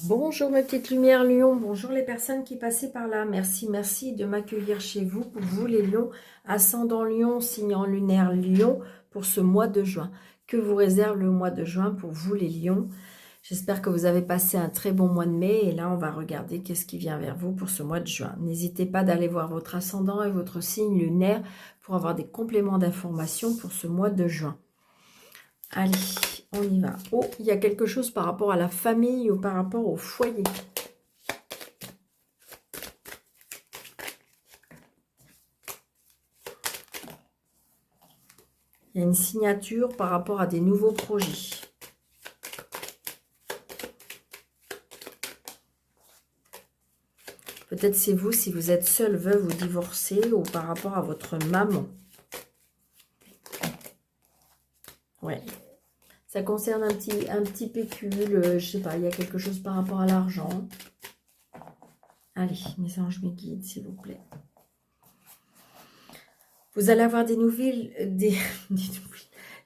Bonjour mes petites lumières Lion, bonjour les personnes qui passaient par là. Merci, merci de m'accueillir chez vous, pour vous les lions, ascendant Lion, signe lunaire Lion, pour ce mois de juin. Que vous réserve le mois de juin pour vous les lions? J'espère que vous avez passé un très bon mois de mai et là on va regarder qu'est-ce qui vient vers vous pour ce mois de juin. N'hésitez pas d'aller voir votre ascendant et votre signe lunaire pour avoir des compléments d'informations pour ce mois de juin. Allez, on y va. Oh, il y a quelque chose par rapport à la famille ou par rapport au foyer. Il y a une signature par rapport à des nouveaux projets. Peut-être c'est vous si vous êtes seul, veuve ou divorcé, ou par rapport à votre maman. Ouais. Ça concerne un petit pécule, je sais pas, il y a quelque chose par rapport à l'argent. Allez, mes anges, mes guides, s'il vous plaît. Vous allez avoir des nouvelles, des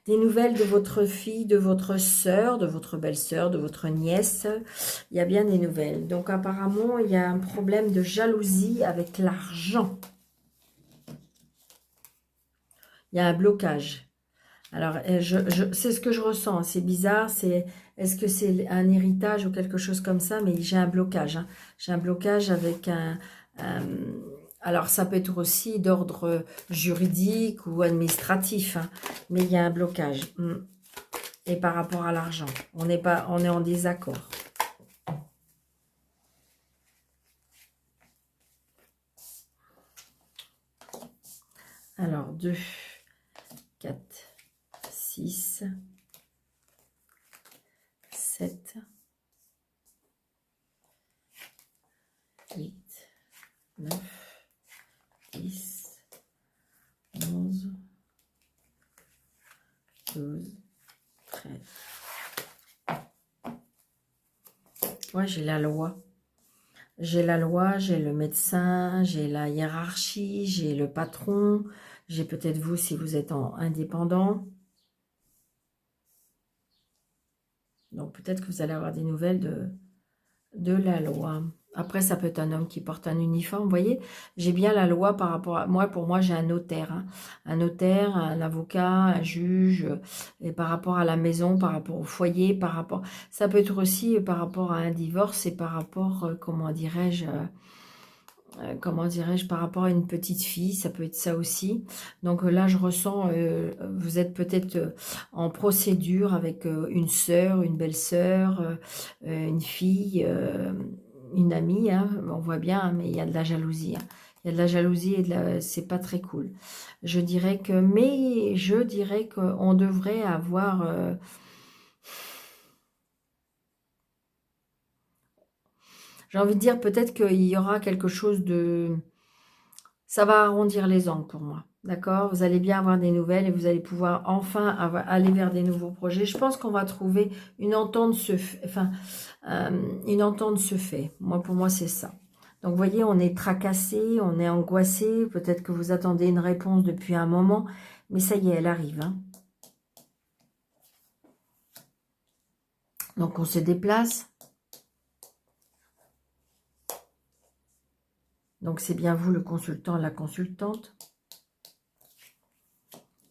nouvelles de votre fille, de votre sœur, de votre belle-sœur, de votre nièce. Il y a bien des nouvelles. Donc apparemment, il y a un problème de jalousie avec l'argent. Il y a un blocage. Alors, c'est ce que je ressens. C'est bizarre. Est-ce que c'est un héritage ou quelque chose comme ça? Mais j'ai un blocage. Hein. J'ai un blocage avec alors, ça peut être aussi d'ordre juridique ou administratif. Hein, mais il y a un blocage. Et par rapport à l'argent, on est en désaccord. Alors, 2, 4, 6, 7, 8, 9, 10, 11, 12, 13. Ouais, j'ai la loi. J'ai la loi, j'ai le médecin, j'ai la hiérarchie, j'ai le patron, j'ai peut-être vous si vous êtes indépendant. Donc peut-être que vous allez avoir des nouvelles de la loi. Après, ça peut être un homme qui porte un uniforme. Vous voyez, j'ai bien la loi par rapport à moi. Pour moi, j'ai un notaire. Hein. Un notaire, un avocat, un juge. Et par rapport à la maison, par rapport au foyer, par rapport... Ça peut être aussi par rapport à un divorce et par rapport, comment dirais-je, par rapport à une petite fille, ça peut être ça aussi. Donc là, je ressens, vous êtes peut-être en procédure avec une sœur, une belle-sœur, une fille, une amie, hein, on voit bien, hein, mais il y a de la jalousie. Hein. Il y a de la jalousie et c'est pas très cool. Je dirais qu'on devrait avoir... j'ai envie de dire peut-être qu'il y aura quelque chose de... Ça va arrondir les angles pour moi. D'accord? Vous allez bien avoir des nouvelles et vous allez pouvoir enfin aller vers des nouveaux projets. Je pense qu'on va trouver une entente une entente se fait. Pour moi, c'est ça. Donc, vous voyez, on est tracassé, on est angoissé. Peut-être que vous attendez une réponse depuis un moment. Mais ça y est, elle arrive. Hein. Donc, on se déplace. Donc, c'est bien vous, le consultant, la consultante.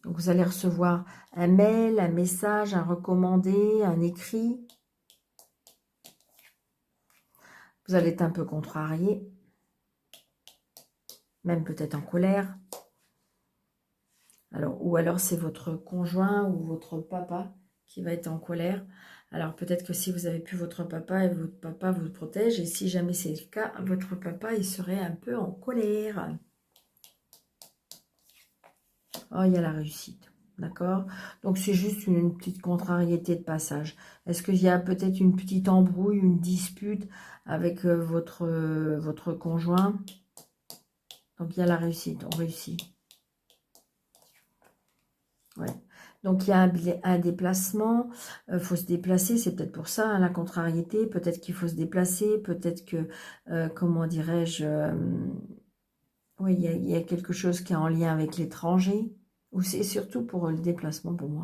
Donc, vous allez recevoir un mail, un message, un recommandé, un écrit. Vous allez être un peu contrarié. Même peut-être en colère. Ou alors, c'est votre conjoint ou votre papa qui va être en colère. Alors, peut-être que si vous avez plus votre papa et votre papa vous protège. Et si jamais c'est le cas, votre papa, il serait un peu en colère. Oh, il y a la réussite. D'accord? Donc, c'est juste une petite contrariété de passage. Est-ce qu'il y a peut-être une petite embrouille, une dispute avec votre conjoint? Donc, il y a la réussite. On réussit. Ouais. Donc, il y a un déplacement. Il faut se déplacer. C'est peut-être pour ça, hein, la contrariété. Peut-être qu'il faut se déplacer. Peut-être que, comment dirais-je... oui, il y a quelque chose qui est en lien avec l'étranger. Ou c'est surtout pour le déplacement pour moi.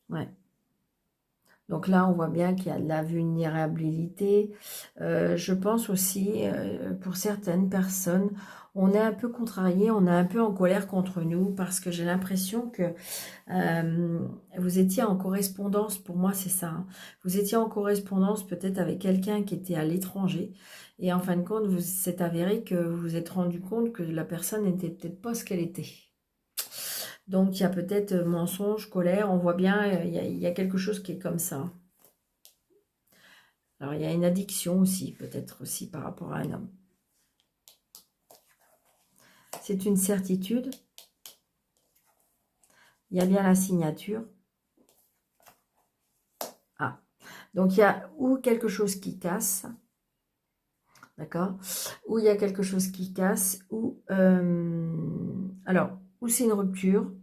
Ouais. Donc là, on voit bien qu'il y a de la vulnérabilité. Je pense aussi, pour certaines personnes, on est un peu contrarié, on est un peu en colère contre nous parce que j'ai l'impression que vous étiez en correspondance, pour moi c'est ça, hein. Vous étiez en correspondance peut-être avec quelqu'un qui était à l'étranger et en fin de compte, vous s'est avéré que vous vous êtes rendu compte que la personne n'était peut-être pas ce qu'elle était. Donc il y a peut-être mensonge, colère, on voit bien, il y a quelque chose qui est comme ça. Alors il y a une addiction aussi, peut-être aussi par rapport à un homme. C'est une certitude. Il y a bien la signature. Ah, donc il y a ou quelque chose qui casse, d'accord, ou il y a quelque chose qui casse, ou alors, ou c'est une rupture,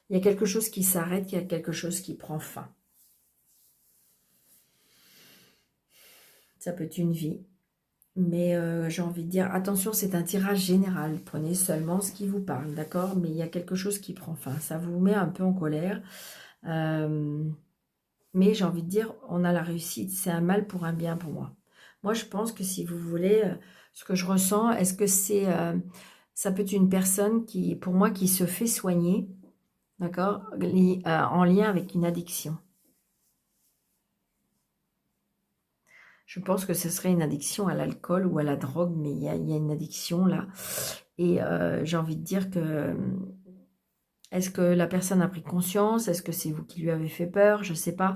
il y a quelque chose qui s'arrête, il y a quelque chose qui prend fin. Ça peut être une vie, mais j'ai envie de dire, attention, c'est un tirage général, prenez seulement ce qui vous parle, d'accord, mais il y a quelque chose qui prend fin, ça vous met un peu en colère, mais j'ai envie de dire, on a la réussite, c'est un mal pour un bien pour moi. Moi, je pense que si vous voulez, ce que je ressens, est-ce que c'est, ça peut être une personne qui, pour moi, qui se fait soigner, d'accord, en lien avec une addiction. Je pense que ce serait une addiction à l'alcool ou à la drogue, mais il y a une addiction là. Et j'ai envie de dire que, est-ce que la personne a pris conscience? Est-ce que c'est vous qui lui avez fait peur? Je ne sais pas,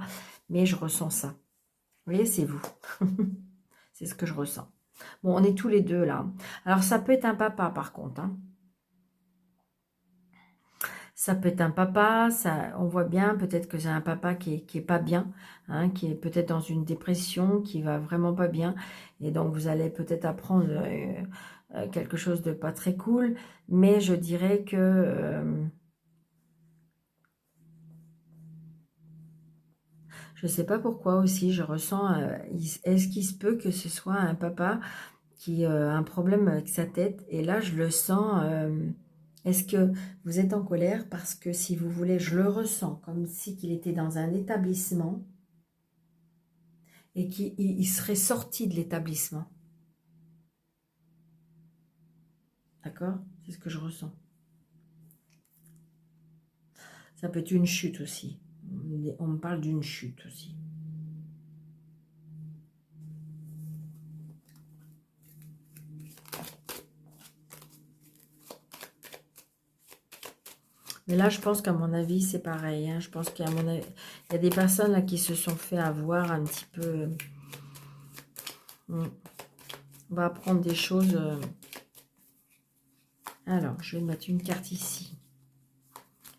mais je ressens ça. Vous voyez, c'est vous. C'est ce que je ressens. Bon, on est tous les deux là. Alors, ça peut être un papa par contre, hein. Ça peut être un papa, ça, on voit bien peut-être que c'est un papa qui est pas bien, hein, qui est peut-être dans une dépression, qui va vraiment pas bien. Et donc, vous allez peut-être apprendre quelque chose de pas très cool. Mais je dirais que... je sais pas pourquoi aussi, je ressens... est-ce qu'il se peut que ce soit un papa qui a un problème avec sa tête? Et là, je le sens... est-ce que vous êtes en colère? Parce que si vous voulez, je le ressens comme si qu'il était dans un établissement et qu'il serait sorti de l'établissement. D'accord? C'est ce que je ressens. Ça peut être une chute aussi. On me parle d'une chute aussi. Mais là, je pense qu'à mon avis, c'est pareil, hein. Je pense qu'à mon avis, il y a des personnes là qui se sont fait avoir un petit peu. On va apprendre des choses. Alors, je vais mettre une carte ici.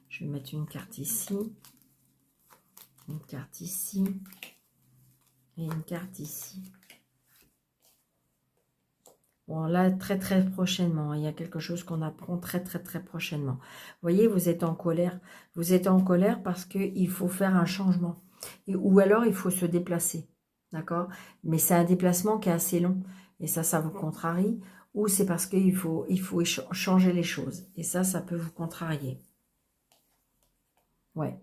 Je vais mettre une carte ici. Une carte ici. Et une carte ici. Bon, là, très très prochainement, il y a quelque chose qu'on apprend très très très prochainement. Vous voyez, vous êtes en colère. Vous êtes en colère parce qu'il faut faire un changement. Ou alors, il faut se déplacer. D'accord? Mais c'est un déplacement qui est assez long. Et ça vous contrarie. Ou c'est parce qu'il faut changer les choses. Et ça peut vous contrarier. Ouais.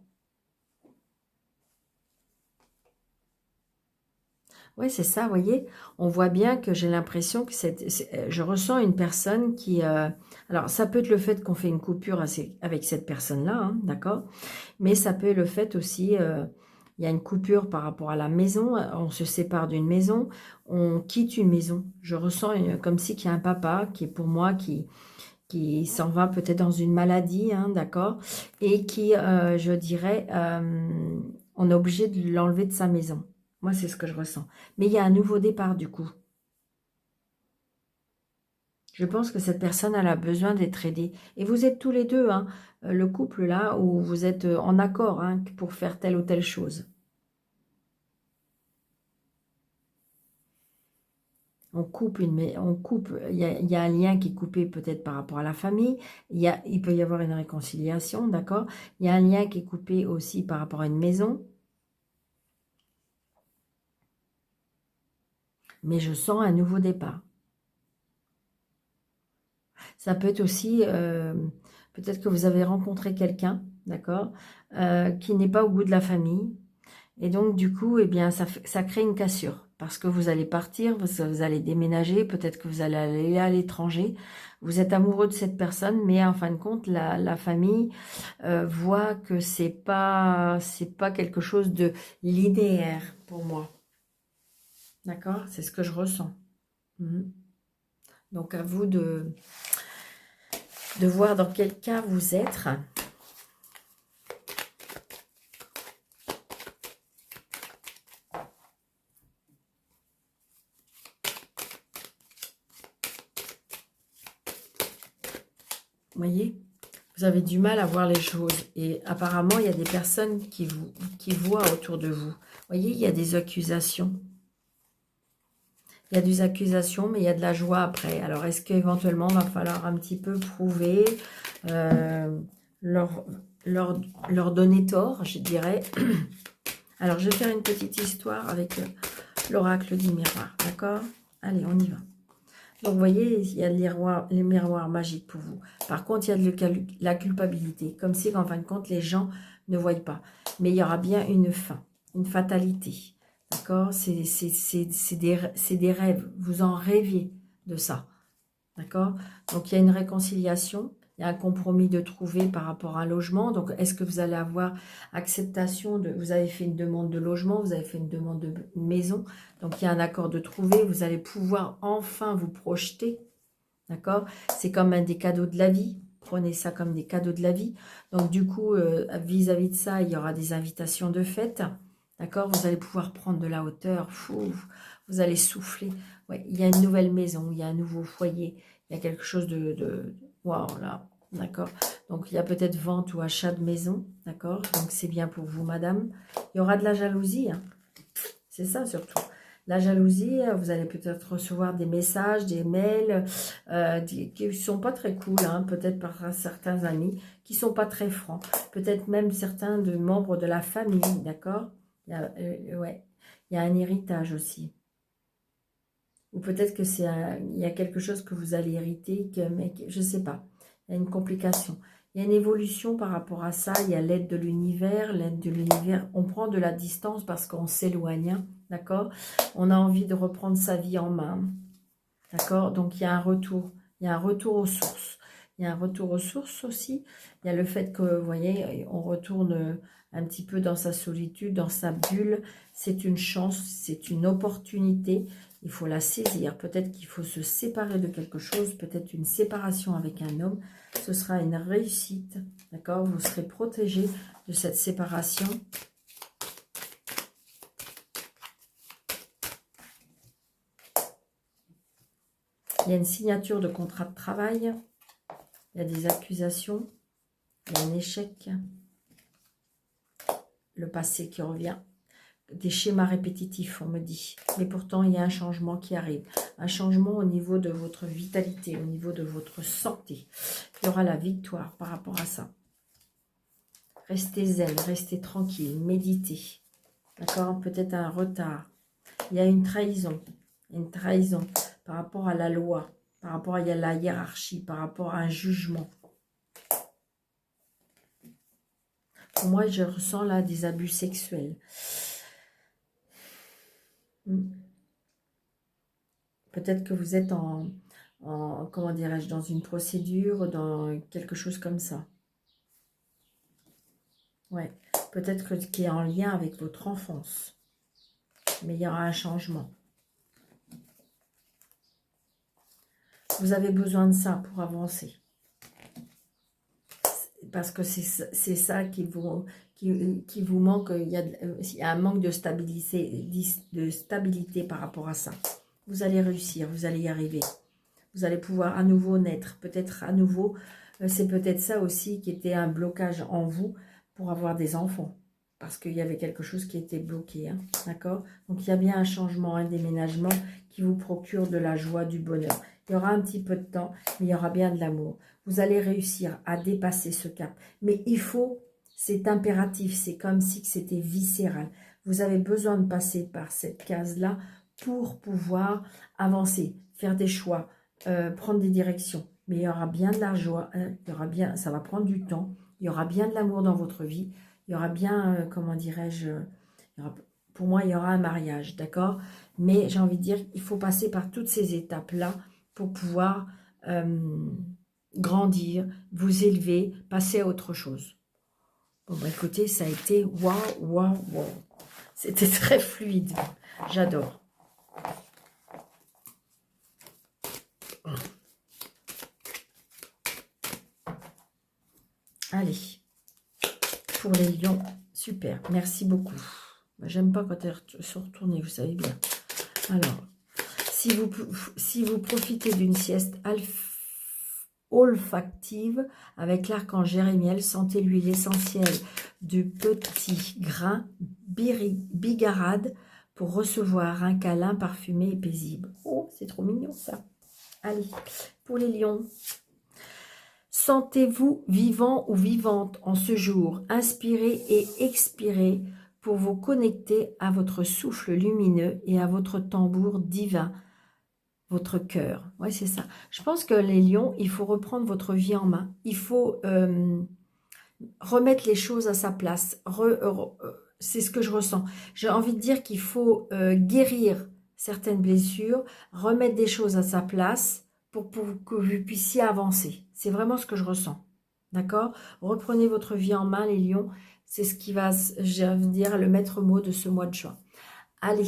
Oui, c'est ça, vous voyez, on voit bien que j'ai l'impression que je ressens une personne qui... alors, ça peut être le fait qu'on fait une coupure avec cette personne-là, hein, d'accord? Mais ça peut être le fait aussi, il y a une coupure par rapport à la maison, on se sépare d'une maison, on quitte une maison. Je ressens comme si qu'il y a un papa qui est pour moi, qui s'en va peut-être dans une maladie, hein, d'accord? Et qui, je dirais, on est obligé de l'enlever de sa maison. Moi, c'est ce que je ressens. Mais il y a un nouveau départ, du coup. Je pense que cette personne, elle a besoin d'être aidée. Et vous êtes tous les deux, hein, le couple là, où vous êtes en accord, hein, pour faire telle ou telle chose. On coupe, il y a un lien qui est coupé peut-être par rapport à la famille. Il peut y avoir une réconciliation, d'accord? Il y a un lien qui est coupé aussi par rapport à une maison. Mais je sens un nouveau départ. Ça peut être aussi Peut-être que vous avez rencontré quelqu'un, d'accord, qui n'est pas au goût de la famille. Et donc, du coup, eh bien, ça crée une cassure. Parce que vous allez partir, vous allez déménager, peut-être que vous allez aller à l'étranger. Vous êtes amoureux de cette personne, mais en fin de compte, la famille voit que c'est pas quelque chose de linéaire pour moi. D'accord? C'est ce que je ressens. Mhm. Donc, à vous de voir dans quel cas vous êtes. Vous voyez? Vous avez du mal à voir les choses. Et apparemment, il y a des personnes qui voient autour de vous. Vous voyez, il y a des accusations. Il y a des accusations, mais il y a de la joie après. Alors, est-ce qu'éventuellement, il va falloir un petit peu prouver, leur, leur donner tort, je dirais. Alors, je vais faire une petite histoire avec l'oracle du miroir, d'accord? Allez, on y va. Donc, vous voyez, il y a les miroirs magiques pour vous. Par contre, il y a de la culpabilité, comme si, en fin de compte, les gens ne voient pas. Mais il y aura bien une fin, une fatalité. D'accord? C'est des rêves. Vous en rêviez de ça. D'accord? Donc, il y a une réconciliation. Il y a un compromis de trouver par rapport à un logement. Donc, est-ce que vous allez avoir acceptation de... Vous avez fait une demande de logement, vous avez fait une demande de maison. Donc, il y a un accord de trouver. Vous allez pouvoir enfin vous projeter. D'accord? C'est comme un des cadeaux de la vie. Prenez ça comme des cadeaux de la vie. Donc, du coup, vis-à-vis de ça, il y aura des invitations de fête. D'accord? Vous allez pouvoir prendre de la hauteur. Fou, vous allez souffler. Ouais, il y a une nouvelle maison, il y a un nouveau foyer. Il y a quelque chose de... Waouh, là. D'accord? Donc, il y a peut-être vente ou achat de maison. D'accord? Donc, c'est bien pour vous, madame. Il y aura de la jalousie. Hein. C'est ça, surtout. La jalousie, vous allez peut-être recevoir des messages, des mails qui ne sont pas très cool, hein, peut-être par certains amis, qui ne sont pas très francs. Peut-être même certains de membres de la famille, d'accord? Ouais, il y a un héritage aussi. Ou peut-être que il y a quelque chose que vous allez hériter, mais je ne sais pas. Il y a une complication. Il y a une évolution par rapport à ça. Il y a l'aide de l'univers. L'aide de l'univers, on prend de la distance parce qu'on s'éloigne. D'accord? On a envie de reprendre sa vie en main. D'accord? Donc, il y a un retour. Il y a un retour aux sources. Il y a un retour aux sources aussi. Il y a le fait que, vous voyez, on retourne un petit peu dans sa solitude, dans sa bulle. C'est une chance, c'est une opportunité. Il faut la saisir. Peut-être qu'il faut se séparer de quelque chose. Peut-être une séparation avec un homme. Ce sera une réussite. D'accord? Vous serez protégé de cette séparation. Il y a une signature de contrat de travail. Il y a des accusations. Il y a un échec. Le passé qui revient. Des schémas répétitifs, on me dit. Mais pourtant, il y a un changement qui arrive. Un changement au niveau de votre vitalité, au niveau de votre santé. Il y aura la victoire par rapport à ça. Restez zen, restez tranquille, méditez. D'accord? Peut-être un retard. Il y a une trahison. Une trahison par rapport à la loi, par rapport à la hiérarchie, par rapport à un jugement. Pour moi, je ressens là des abus sexuels. Peut-être que vous êtes comment dirais-je, dans une procédure, dans quelque chose comme ça. Ouais, peut-être que qui est en lien avec votre enfance. Mais il y aura un changement. Vous avez besoin de ça pour avancer. Parce que c'est ça qui vous manque. Il y a un manque de stabilité par rapport à ça. Vous allez réussir, vous allez y arriver. Vous allez pouvoir à nouveau naître. Peut-être à nouveau, c'est peut-être ça aussi qui était un blocage en vous pour avoir des enfants. Parce qu'il y avait quelque chose qui était bloqué. Hein, d'accord? Donc il y a bien un changement, un déménagement qui vous procure de la joie, du bonheur. Il y aura un petit peu de temps, mais il y aura bien de l'amour. Vous allez réussir à dépasser ce cap. Mais il faut, c'est impératif, c'est comme si c'était viscéral. Vous avez besoin de passer par cette case-là pour pouvoir avancer, faire des choix, prendre des directions. mais il y aura bien de la joie, il y aura bien, ça va prendre du temps, il y aura bien de l'amour dans votre vie, il y aura bien, comment dirais-je, pour moi, il y aura un mariage, d'accord? Mais j'ai envie de dire, il faut passer par toutes ces étapes-là pour pouvoir grandir, vous élever, passer à autre chose. Bon, bah écoutez, ça a été waouh, waouh, waouh. C'était très fluide, j'adore. Allez, pour les lions, super, merci beaucoup. J'aime pas quand elles sont retournées, vous savez bien. Alors, si vous profitez d'une sieste olfactive avec l'archange Jérémiel, sentez l'huile essentielle du petit grain bigarade pour recevoir un câlin parfumé et paisible. Oh, c'est trop mignon ça. Allez, pour les lions. Sentez-vous vivant ou vivante en ce jour. Inspirez et expirez pour vous connecter à votre souffle lumineux et à votre tambour divin, votre cœur. Oui, c'est ça. Je pense que les lions, il faut reprendre votre vie en main. Il faut remettre les choses à sa place. C'est ce que je ressens. J'ai envie de dire qu'il faut guérir certaines blessures, remettre des choses à sa place pour que vous puissiez avancer. C'est vraiment ce que je ressens. D'accord? Reprenez votre vie en main, les lions. C'est ce qui va, j'ai envie de dire, le maître mot de ce mois de juin. Allez,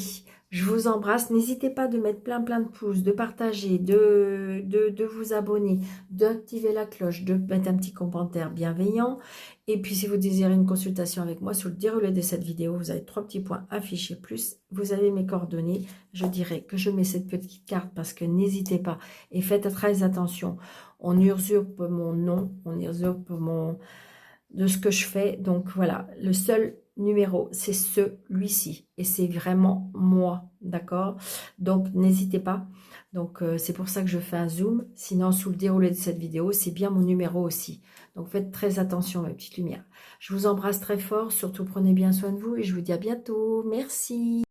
je vous embrasse. N'hésitez pas de mettre plein de pouces, de partager, de vous abonner, d'activer la cloche, de mettre un petit commentaire bienveillant. Et puis, si vous désirez une consultation avec moi, sur le déroulé de cette vidéo, vous avez 3 petits points affichés plus. Vous avez mes coordonnées. Je dirais que je mets cette petite carte parce que n'hésitez pas. Et faites très attention. On usurpe mon nom, on usurpe de ce que je fais. Donc, voilà, le seul numéro, c'est celui-ci. Et c'est vraiment moi, d'accord? Donc, n'hésitez pas. Donc, c'est pour ça que je fais un zoom. Sinon, sous le déroulé de cette vidéo, c'est bien mon numéro aussi. Donc, faites très attention, mes petites lumières. Je vous embrasse très fort. Surtout, prenez bien soin de vous et je vous dis à bientôt. Merci.